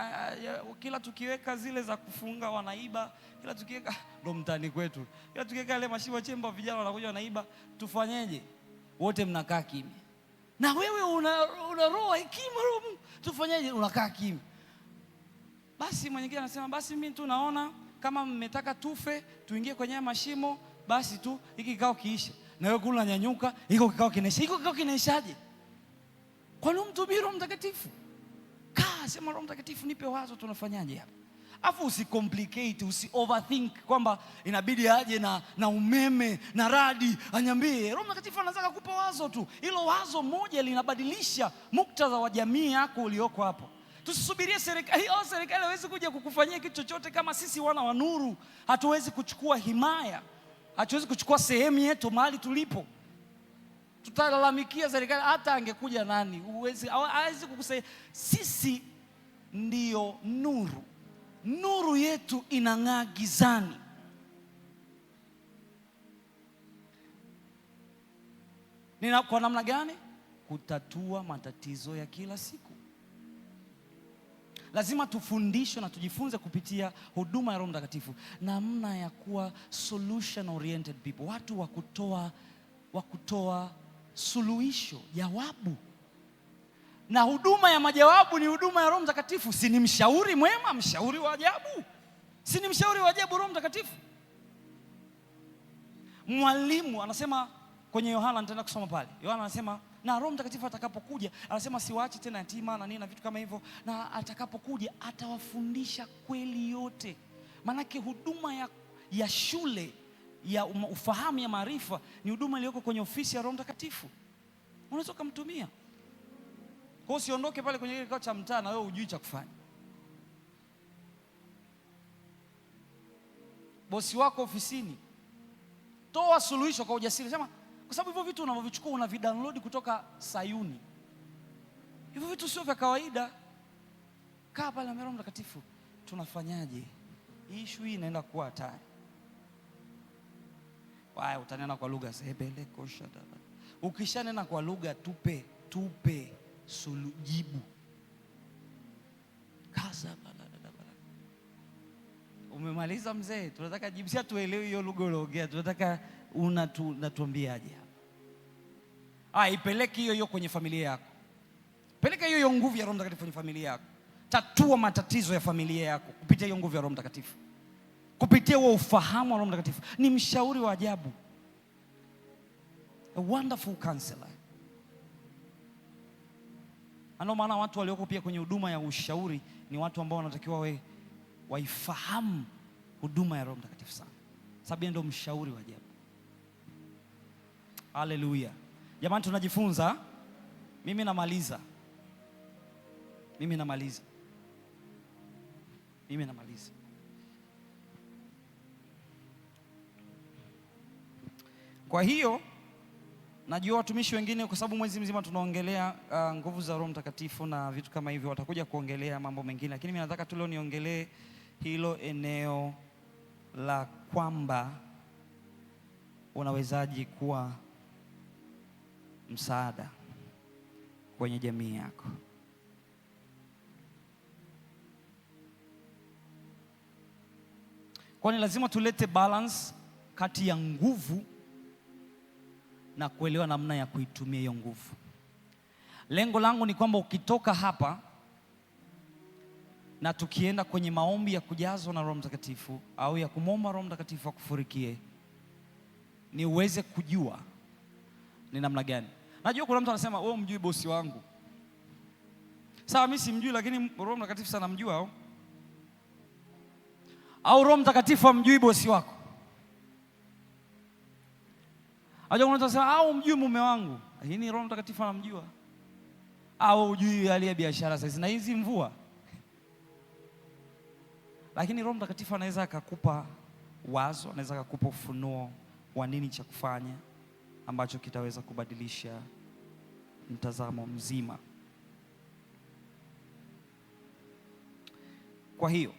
kila tukiweka zile za kufunga wanaiba, kila tukiweka ndo mtaani kwetu, kila tukiweka ile mashimo chemba vijana wanakuja wanaiba, tufanyeje? Wote mnakaa kimya. Na wewe una roho hekima, tufanyeje? Unakaa kimya. Basi mwenyekiti anasema, basi mimi tu naona kama mmetaka tufe tuingie kwenye mashimo, basi tu hiki kikao kiishe. Na wewe kula nyanyuka, hiko kikao kinaisha. Hiko kikao kinaishaje? Kwa nini mtubiri Roho Mtakatifu? Sema Roho Mtakatifu, nipe wazo, tunafanyaje hapa? Afu usicomplicate, overthink kwamba inabidi aje na umeme na radi anyambie. Roho Mtakatifu anataka kukupa wazo tu. Hilo wazo moja linabadilisha muktadha wa jamii yako ulioko hapo. Tusisubirie serikali. Serikali haiwezi kuja kukufanyia kitu chochote kama sisi wana wa nuru hatuwezi kuchukua himaya, hatuwezi kuchukua sehemu yetu mahali tulipo. Tutalalamikia serikali, hata angekuja nani, hawezi kukusaidia. Sisi ndio nuru. Nuru yetu inang'aa gizani. Kwa namna gani? Kutatua matatizo ya kila siku. Lazima tufundishwe na tujifunze kupitia huduma ya Roho Mtakatifu namna ya kuwa solution oriented people, watu wa kutoa suluhisho, jawabu. Na huduma ya majawabu ni huduma ya Roho Mtakatifu. Si ni mshauri mwema, mshauri wa ajabu? Si ni mshauri wa ajabu Roho Mtakatifu? Mwalimu anasema kwenye Yohana, nitaenda kusoma pale. Yohana anasema na Roho Mtakatifu atakapokuja, anasema siwaachi tena yatima na nini na vitu kama hivyo, na atakapokuja atawafundisha kweli yote. Maanake huduma ya shule ya ufahamu ya maarifa ni huduma iliyoko kwenye ofisi ya Roho Mtakatifu. Unaweza kumtumia. Kwa hiyo usiondoke pale kwenye ile kikao cha mtaa na wewe hujui cha kufanya. Bosi wako ofisini, toa suluhisho kwa ujasiri. Sema, kwa sababu hivyo vitu unavyovichukua unavidownload kutoka Sayuni. Hivyo vitu sio vya kawaida. Kaa pale na Roho Mtakatifu, tunafanyaje? Hii issue hii inaenda kuwa hatari. Waya, utanena kwa lugha sebele kosha dada. Ukishanena kwa lugha tupe sulujibu. Kaza dada. Umemaliza mzee, tunataka jibu. Si tuelewe hiyo lugha unaongea, tunataka unatuambiaje hapa? Ipeleke hiyo kwenye familia yako. Peleka hiyo nguvu ya Roho Mtakatifu kwenye familia yako. Tatua matatizo ya familia yako kupitia hiyo nguvu ya Roho Mtakatifu. Kupitia huo ufahamu wa Roho Mtakatifu. Ni mshauri wa ajabu. A wonderful counselor. Ndio maana watu walioko pia kwenye huduma ya ushauri ni watu ambao wanatakiwa waifahamu huduma ya Roho Mtakatifu sana. Sababu ndio mshauri wa ajabu. Haleluya. Jamani, tunajifunza. Mimi namaliza. Kwa hiyo najua watumishi wengine, kwa sababu mwezi mzima tunaongelea nguvu za Roho Mtakatifu na vitu kama hivyo, watakuja kuongelea mambo mengine, lakini mimi nataka tu leo niongelee hilo eneo la kwamba unawezaje kuwa msaada kwenye jamii yako. Kwani lazima tulete balance kati ya nguvu na kuelewa namna ya kuitumia hiyo nguvu. Lengo langu ni kwamba ukitoka hapa na tukienda kwenye maombi ya kujazwa na Roho Mtakatifu au ya kumwomba Roho Mtakatifu akufurikie, ni uweze kujua ni namna gani. Najua kuna mtu anasema wewe mjui bosi wangu. Sawa, mimi simjui, lakini Roho Mtakatifu sana mjua au Roho Mtakatifu amjui bosi wako. Ajua kuna mtu anasema au mjui mume wangu, lakini Roho Mtakatifu anamjua. Au hujui hali ya biashara sasa na hizi mvua. Lakini Roho Mtakatifu anaweza akakupa wazo, anaweza akakupa ufunuo wa nini cha kufanya ambacho kitaweza kubadilisha mtazamo mzima. Kwa hiyo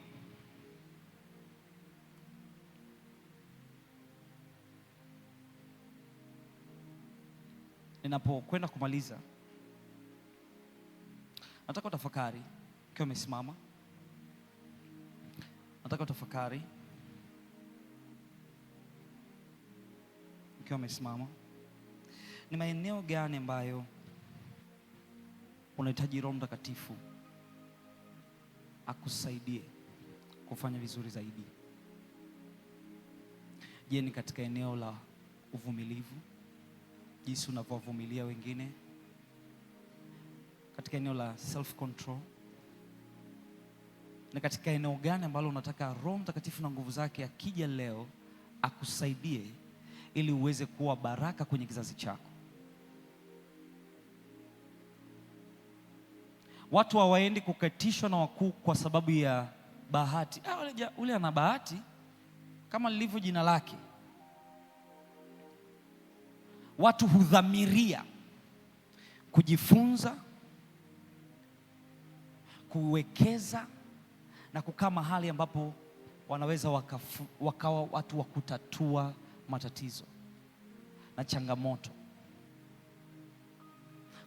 ninapokwenda kumaliza, nataka utafakari ukiwa umesimama. Nataka utafakari ukiwa umesimama, ni maeneo gani ambayo unahitaji Roho Mtakatifu akusaidie kufanya vizuri zaidi. Je, ni katika eneo la uvumilivu, jinsi unavyovumilia wengine? Katika eneo la self control? Na katika eneo gani ambalo unataka Roho Mtakatifu na nguvu zake akija leo akusaidie ili uweze kuwa baraka kwenye kizazi chako? Watu hawaendi kukatishwa na wakuu kwa sababu ya bahati. Ule ana bahati kama lilivyo jina lake. Watu hudhamiria kujifunza, kuwekeza na kukaa mahali ambapo wanaweza wakawa watu wa kutatua matatizo na changamoto.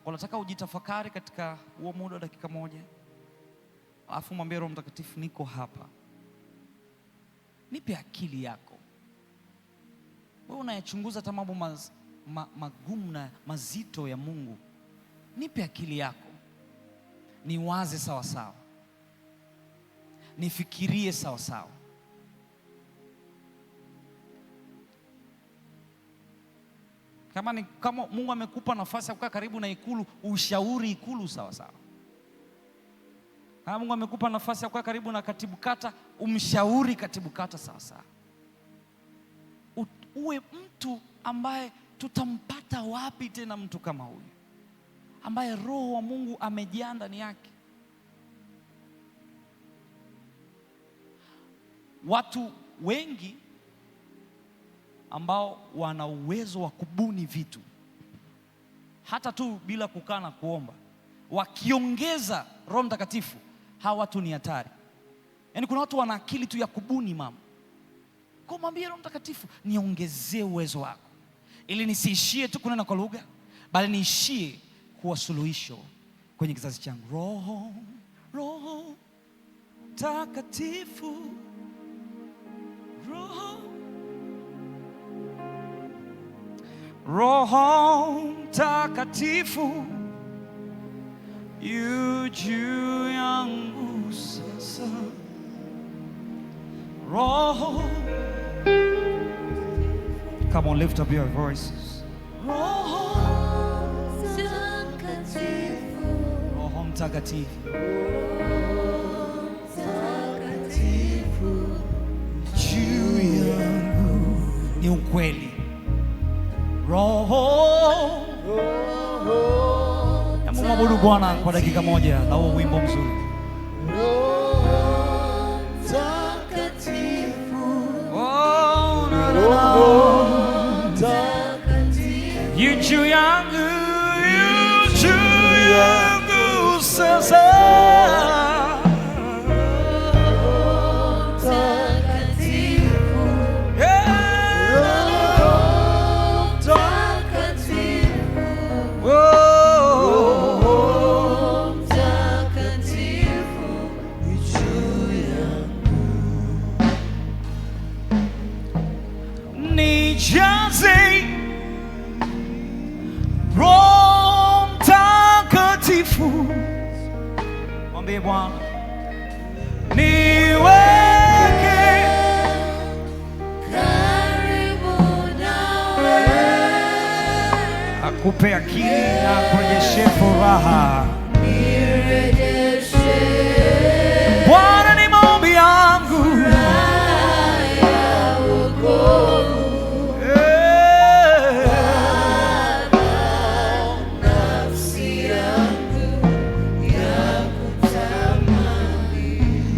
Kwa nataka ujitafakari katika huo muda wa dakika moja, alafu mwambie Roho Mtakatifu, niko hapa, nipe akili yako. Wewe unayachunguza hata mambo magumu na mazito ya Mungu, nipe akili yako, niwaze sawa sawa, nifikirie sawa sawa. Kama Mungu amekupa nafasi ya kukaa karibu na ikulu, ushauri ikulu sawa sawa. Kama Mungu amekupa nafasi ya kukaa karibu na katibu kata, umshauri katibu kata sawa sawa. Uwe mtu ambaye tutampata wapi tena mtu kama huyu ambaye Roho wa Mungu amejaa ndani yake? Watu wengi ambao wana uwezo wa kubuni vitu hata tu bila kukaa na kuomba, wakiongeza Roho Mtakatifu, hawa watu ni hatari. Yaani kuna watu wana akili tu ya kubuni mama. Kwa mwambie Roho Mtakatifu, niongezee uwezo wako ili nisiishie tu kunena kwa lugha, bali niishie kuwa suluhisho kwenye kizazi changu. Roho Mtakatifu, Roho Mtakatifu, yu juu yangu sasa. Roho, come on, lift up your voices. Roho Mtakatifu, juu yangu. Ni ukweli. Roho, hebu mwabudu Bwana kwa dakika moja na huo wimbo mzuri. Roho Mtakatifu, yu juu yangu, yu juu yangu sasa. Nijaze Roho Mtakatifu, mwambie Bwana, niweke karibu nawe, akupe akili na kurejeshe furaha. nirejeshe Bwana, ni maombi yangu.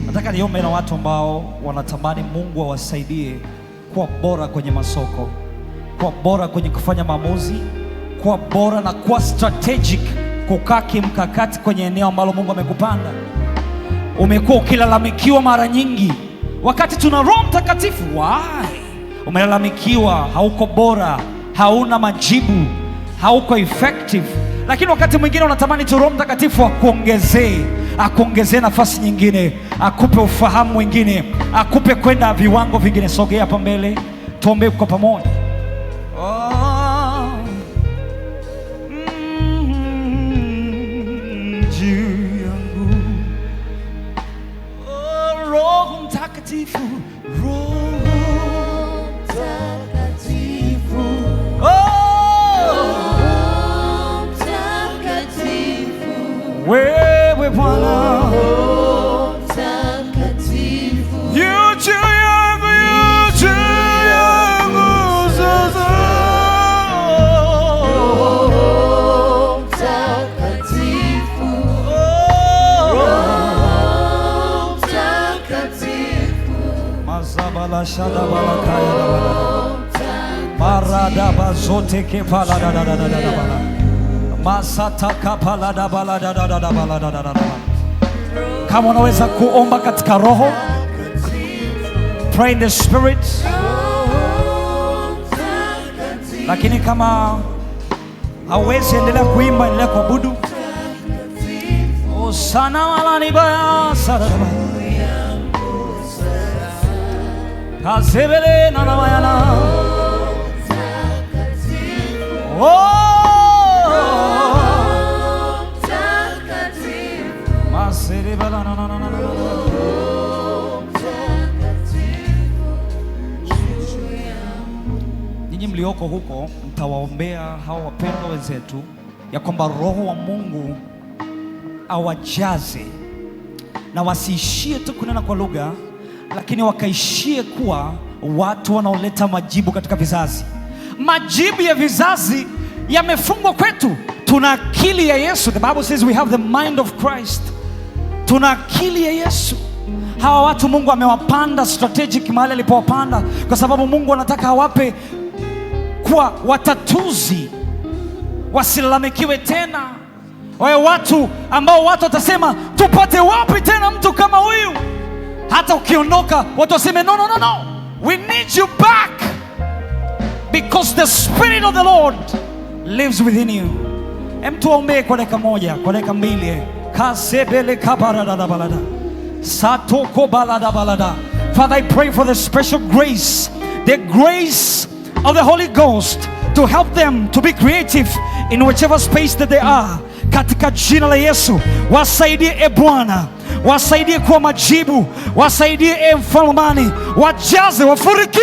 Nataka niombe na watu ambao wanatamani Mungu awasaidie kuwa bora kwenye masoko, kuwa bora kwenye kufanya maamuzi, kuwa bora na kuwa strategic, kukaa kimkakati kwenye eneo ambalo Mungu amekupanda. Umekuwa ukilalamikiwa mara nyingi wakati tuna Roho Mtakatifu. Why? Umelalamikiwa hauko bora, hauna majibu, hauko effective. Lakini wakati mwingine unatamani tu Roho Mtakatifu akuongezee nafasi nyingine, akupe ufahamu mwingine, akupe kwenda viwango vingine. Sogea hapa mbele, tuombe kwa pamoja. Juu yangu Roho Mtakatifu, Roho Mtakatifu, wewe Bwana, yu juu yangu, yu juu yangu sasa. Roho Mtakatifu, Roho Mtakatifu, Mazabala shadabala kaya dabala, maradaba zote kepala dadadadadabala, masata kapala dabala dadadadabala dadadadabala. Kama unaweza kuomba katika roho, pray in the spirit. Lakini kama hauwezi, endelea kuimba, endelea kuabudu. O sana wala nibaya saraba kazebele na namayana. Masereba na na na na. nyinyi mlioko huko mtawaombea hawa wapendwa wenzetu ya kwamba Roho wa Mungu awajaze na wasiishie tu kunena kwa lugha, lakini wakaishie kuwa watu wanaoleta majibu katika vizazi. Majibu ya vizazi yamefungwa kwetu. Tuna akili ya Yesu. The Bible says we have the mind of Christ. Tuna akili ya Yesu. Hawa watu Mungu amewapanda strategic mahali alipowapanda, kwa sababu Mungu anataka awape kuwa watatuzi, wasilalamikiwe tena, wawe watu ambao watu watasema tupate wapi tena mtu kama huyu. Hata ukiondoka watu waseme no, we need you back, because the Spirit of the Lord lives within you. Tuombe kwa dakika moja, kwa dakika mbili. Kasebele kabarada balada satoko balada balada. Father, I pray for the special grace, the grace of the Holy Ghost to help them to be creative in whichever space that they are. Katika jina la Yesu, wasaidie Bwana, wasaidie kwa majibu, wasaidie mfalmani, wajaze, wafurikie,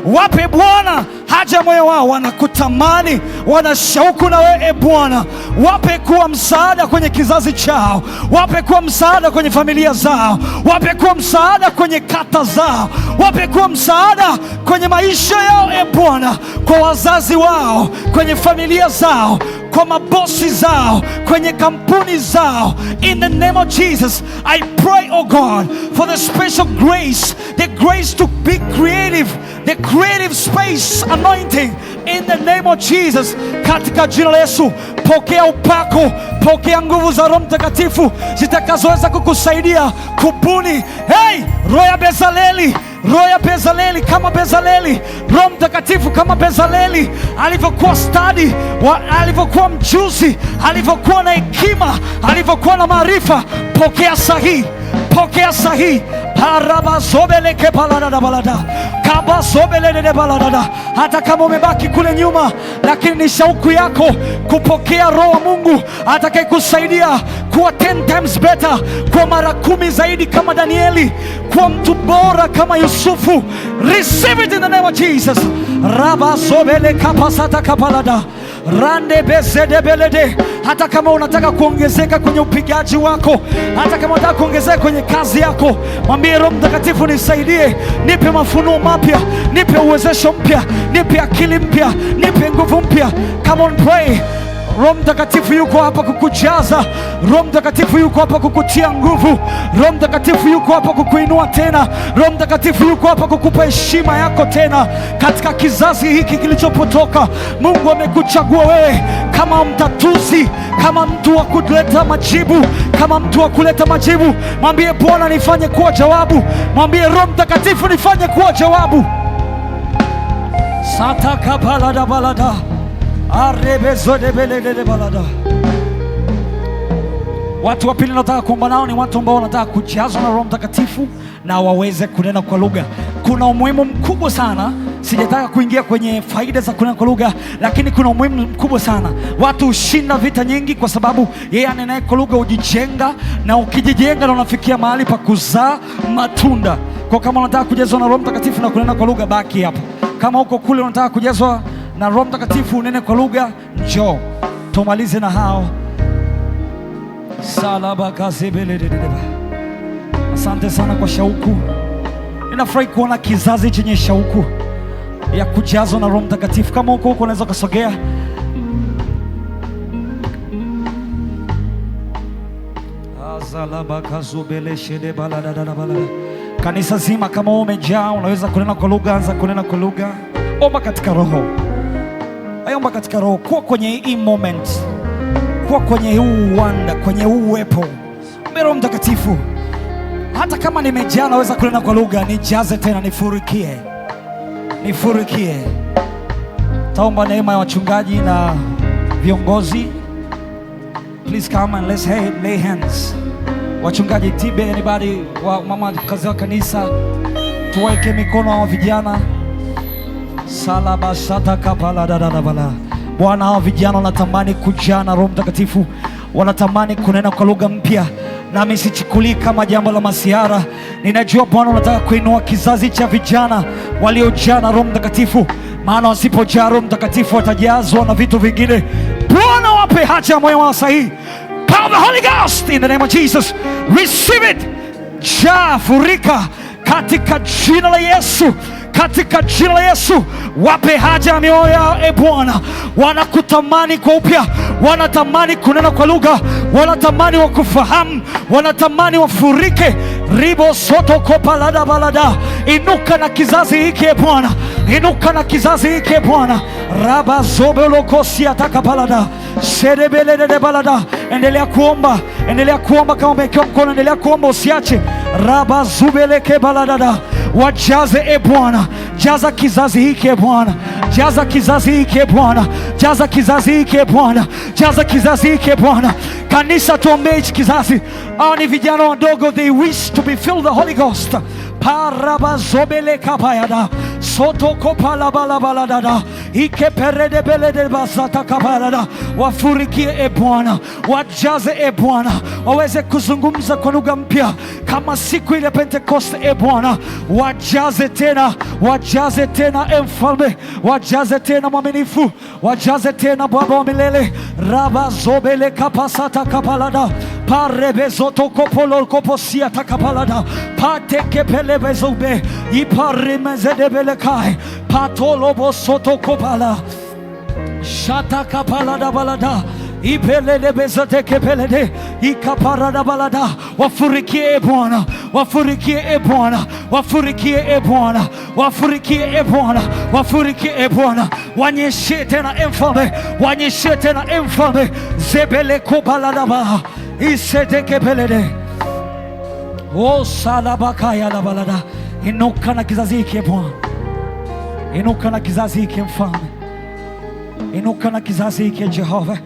wape Bwana haja moyo wao, wanakutamani, wana shauku na wewe Bwana. Wape kuwa msaada kwenye kizazi chao, wape kuwa msaada kwenye familia zao, wape kuwa msaada kwenye kata zao, wape kuwa msaada kwenye maisha yao Bwana, kwa wazazi wao, kwenye familia zao, kwa mabosi zao, kwenye kampuni zao. In the name of Jesus, I pray, oh God, for the special grace, the grace to be creative, the creative space anointing in the name of Jesus. Katika jina la Yesu, pokea upako, pokea nguvu za Roho Mtakatifu zitakazoweza kukusaidia kubuni. Roho ya Bezaleli, Roho ya Bezaleli, kama Bezaleli, Roho Mtakatifu kama Bezaleli alivyokuwa stadi, alivyokuwa mjuzi, alivyokuwa na hekima, alivyokuwa na maarifa. Pokea sahihi, pokea sahihi. Parabasobeleke balada balada, kabasobelede balada. Hata kama umebaki kule nyuma, lakini ni shauku yako kupokea Roho wa Mungu atakayekusaidia kuwa 10 times better, kuwa mara 10 zaidi kama Danieli, kuwa mtu bora kama Yusufu. Receive it in the name of Jesus. Rabasobeleka pasata kapalada rande bezede belede. Hata kama unataka kuongezeka kwenye upigaji wako, hata kama unataka kuongezeka kwenye kazi yako, mwambie Roho Mtakatifu, nisaidie, nipe mafunuo mapya, nipe uwezesho mpya, nipe akili mpya, nipe nguvu mpya. Come on, pray. Roho Mtakatifu yuko hapa kukujaza. Roho Mtakatifu yuko hapa kukutia nguvu. Roho Mtakatifu yuko hapa kukuinua tena. Roho Mtakatifu yuko hapa kukupa heshima yako tena katika kizazi hiki kilichopotoka. Mungu amekuchagua wewe kama mtatuzi, kama mtu wa kuleta majibu, kama mtu wa kuleta majibu. Mwambie Bwana, nifanye kuwa jawabu. Mwambie Roho Mtakatifu, nifanye kuwa jawabu. Sataka balada balada balada. Watu wa pili nataka kuomba nao ni watu ambao wanataka kujazwa na Roho Mtakatifu na waweze kunena kwa lugha. Kuna umuhimu mkubwa sana. Sijataka kuingia kwenye faida za kunena kwa lugha, lakini kuna umuhimu mkubwa sana. Watu hushinda vita nyingi kwa sababu yeye anenaye kwa lugha hujijenga, na ukijijenga na unafikia mahali pa kuzaa matunda. Kwa kama unataka kujazwa na Roho Mtakatifu na kunena kwa lugha, baki hapa. Kama uko kule unataka kujazwa na Roho Mtakatifu unene kwa lugha, njoo tumalize na hao. Asante sana kwa shauku. Ninafurahi kuona kizazi chenye shauku ya kujazwa na Roho Mtakatifu. Kama uko huko unaweza kusogea. Kanisa zima, kama umejaa unaweza kunena kwa lugha, anza kunena kwa lugha. Omba katika Roho. Omba katika Roho. Kuwa kwenye hii moment, kuwa kwenye huu uwanda, kwenye huu uwepo. Roho Mtakatifu, hata kama nimejaa naweza kunena kwa lugha, nijaze tena, nifurikie, nifurikie. Taomba neema ya wachungaji na viongozi. Please come and let's lay hands. Wachungaji, Tibe, anybody, wa mama kazi wa kanisa, tuweke mikono wa vijana. Salaba shata kapala dadabala. Bwana, hao vijana wanatamani kujaa na Roho Mtakatifu, wanatamani kunena kwa lugha mpya. Nami sichukuli kama jambo la masiara. Ninajua Bwana unataka kuinua kizazi cha vijana waliojaa na Roho Mtakatifu. maana wasipojaa Roho Mtakatifu watajazwa na vitu vingine. Bwana wape haja ya moyo wao sahihi. Power of the Holy Ghost in the name of Jesus. Receive it. Jaa, furika katika jina la Yesu. Katika jina la Yesu, wape haja ya mioyo yao. Bwana, wanakutamani kwa upya, wanatamani kunena kwa lugha, wanatamani wakufahamu, wanatamani wafurike. Ribo soto kopalada balada. Inuka na kizazi hiki Bwana, inuka na kizazi hiki Bwana. Raba zobelo kosia takapalada serebele de balada. Endelea kuomba, endelea kuomba kama umekiwa mkono, endelea kuomba usiache. Raba zubele ke balada. Wajaze Bwana, jaza kizazi hiki Bwana, jaza kizazi hiki Bwana, jaza kizazi hiki Bwana, jaza kizazi hiki Bwana. Kanisa, tuombee hichi kizazi. Hao ni vijana wadogo, they wish to be filled with the Holy Ghost. Parabazobele kabayada soto kopala balabalada ike perede belede basata kabalada. Wafurikie Bwana, wajaze Bwana, waweze kuzungumza kwa lugha mpya kama siku ile Pentecost. Bwana, wajaze tena, wajaze tena Mfalme, wajaze tena mwaminifu, wajaze tena Baba wa milele. Rabazobele kapasata kapalada parebezoto kopolo koposia takapalada pateke pelebezobe iparimezedebele kai patolobo soto kopala shata kapalada balada ipelede bezateke pelede ikaparada balada. Wafurikie Bwana, wafurikie Bwana, wafurikie Bwana, wafurikie Bwana, wafurikie Bwana. Wanyeshe tena Mfalme, wanyeshe tena Mfalme. Zebele kopalada ba iseteke pelede o salabakaya la balada. Inuka na kizazi hiki Bwana, inuka na kizazi hiki Mfalme, inuka na kizazi hiki Jehova.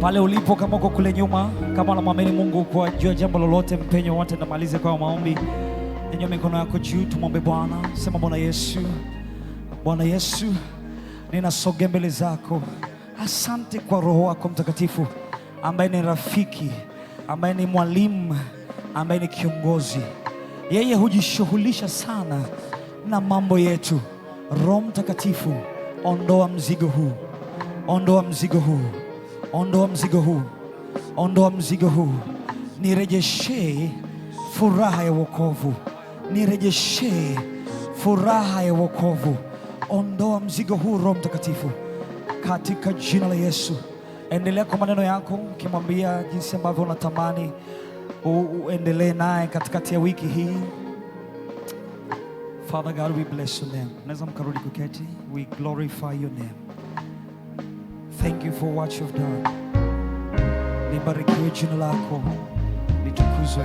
Pale ulipo, kama uko kule nyuma, kama unamwamini Mungu kwa juu ya jambo lolote, mpenyo wote, ndamalize kwa maombi. Nyanyua mikono yako juu, tumwombe Bwana. Sema, Bwana Yesu, Bwana Yesu, ninasogea mbele zako. Asante kwa Roho wako Mtakatifu ambaye ni rafiki, ambaye ni mwalimu, ambaye ni kiongozi. Yeye hujishughulisha sana na mambo yetu. Roho Mtakatifu, ondoa mzigo huu, ondoa mzigo huu, ondoa mzigo huu, ondoa mzigo huu. Nirejeshe furaha ya wokovu, nirejeshe furaha ya wokovu. Ondoa mzigo huu Roho Mtakatifu, katika jina la Yesu. Endelea kwa maneno yako ukimwambia jinsi ambavyo unatamani uendelee naye katikati ya wiki hii. Father God, we bless your name. Naweza mkarudi kuketi. We glorify your name. Thank you for what you've done. Libarikiwe jina lako, litukuzwe.